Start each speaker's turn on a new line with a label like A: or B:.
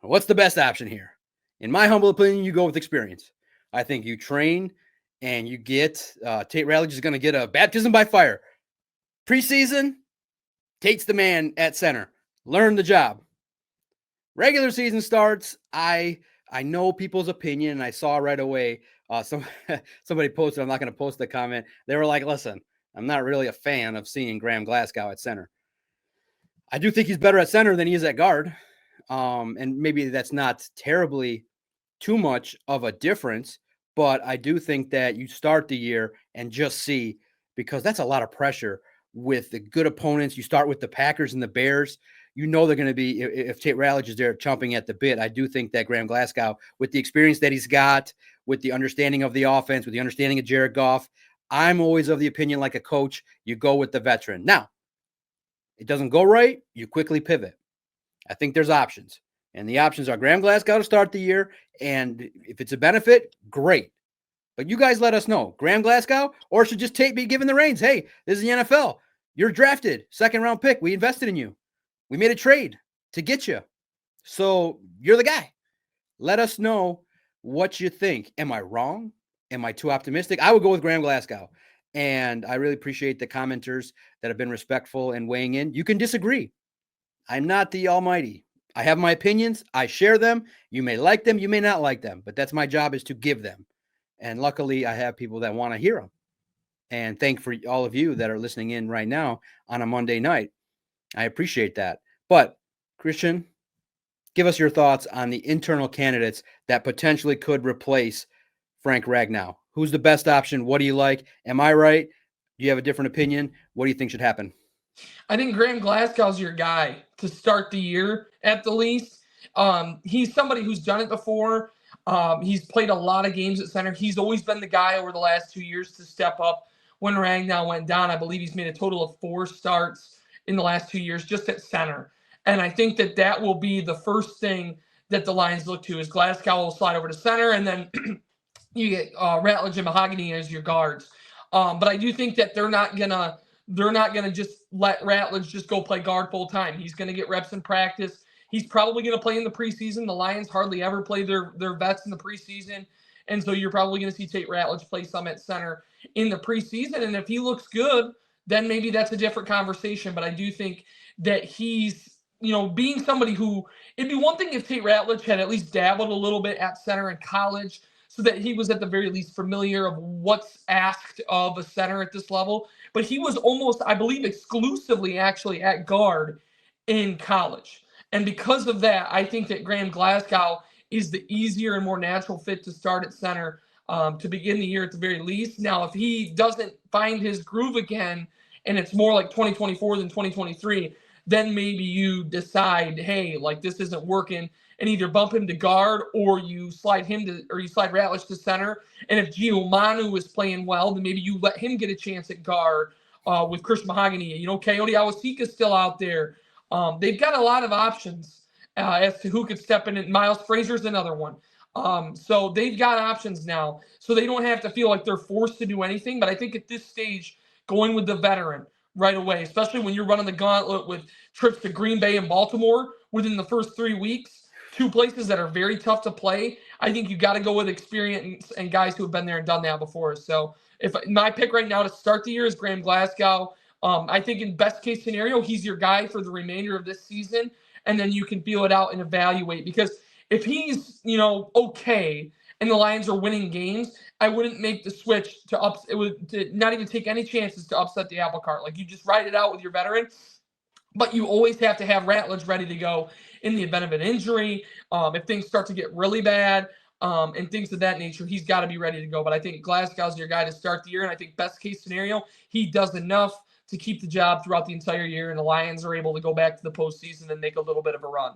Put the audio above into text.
A: What's the best option here? In my humble opinion, you go with experience. I think you train and you get Tate Ratledge is going to get a baptism by fire. Preseason, Tate's the man at center. Learn the job. Regular season starts. I know people's opinion, and I saw right away somebody posted. I'm not going to post the comment. They were like, "Listen, I'm not really a fan of seeing Graham Glasgow at center. I do think he's better at center than he is at guard, and maybe that's not terribly too much of a difference. But I do think that you start the year and just see, because that's a lot of pressure with the good opponents. You start with the Packers and the Bears. You know they're going to be, if Tate Ratledge is there chomping at the bit. I do think that Graham Glasgow, with the experience that he's got, with the understanding of the offense, with the understanding of Jared Goff, I'm always of the opinion, like a coach, you go with the veteran. Now, it doesn't go right, you quickly pivot. I think there's options. And the options are Graham Glasgow to start the year. And if it's a benefit, great. But you guys let us know. Graham Glasgow, or should just Tate be given the reins? Hey, this is the NFL. You're drafted, second-round pick. We invested in you. We made a trade to get you. So you're the guy. Let us know what you think. Am I wrong? Am I too optimistic? I would go with Graham Glasgow. And I really appreciate the commenters that have been respectful and weighing in. You can disagree. I'm not the almighty. I have my opinions. I share them. You may like them. You may not like them. But that's my job, is to give them. And luckily, I have people that want to hear them. And thank for all of you that are listening in right now on a Monday night. I appreciate that. But, Christian, give us your thoughts on the internal candidates that potentially could replace Frank Ragnow. Who's the best option? What do you like? Am I right? Do you have a different opinion? What do you think should happen?
B: I think Graham Glasgow's your guy to start the year at the least. He's somebody who's done it before. He's played a lot of games at center. He's always been the guy over the last 2 years to step up when Ragnow went down. I believe he's made a total of 4 starts in the last 2 years just at center. And I think that will be the first thing that the Lions look to, is Glasgow will slide over to center, and then you get Ratledge and Mahogany as your guards. But I do think that they're not gonna just let Ratledge just go play guard full time. He's gonna get reps in practice. He's probably gonna play in the preseason. The Lions hardly ever play their vets in the preseason, and so you're probably gonna see Tate Ratledge play some at center in the preseason. And if he looks good, then maybe that's a different conversation. But I do think that he's, being somebody who, it'd be one thing if Tate Ratledge had at least dabbled a little bit at center in college, so that he was at the very least familiar of what's asked of a center at this level. But he was almost, I believe, exclusively actually at guard in college. And because of that, I think that Graham Glasgow is the easier and more natural fit to start at center to begin the year at the very least. Now, if he doesn't find his groove again and it's more like 2024 than 2023, then maybe you decide, hey, like this isn't working, and either bump him to guard or you slide Ratledge to center. And if Giomanu is playing well, then maybe you let him get a chance at guard with Chris Mahogany. Coyote Awasika's still out there. They've got a lot of options as to who could step in. And Miles Frazier's another one. So they've got options now. So they don't have to feel like they're forced to do anything. But I think at this stage, going with the veteran right away, especially when you're running the gauntlet with trips to Green Bay and Baltimore within the first 3 weeks, 2 places that are very tough to play, I think you got to go with experience and guys who have been there and done that before. So if my pick right now to start the year is Graham Glasgow, I think in best case scenario, he's your guy for the remainder of this season. And then you can feel it out and evaluate, because if he's, okay, and the Lions are winning games, I wouldn't make the switch to not even take any chances to upset the apple cart. Like, you just ride it out with your veteran. But you always have to have Ratledge ready to go in the event of an injury. If things start to get really bad and things of that nature, he's got to be ready to go. But I think Glasgow's your guy to start the year. And I think best case scenario, he does enough to keep the job throughout the entire year, and the Lions are able to go back to the postseason and make a little bit of a run.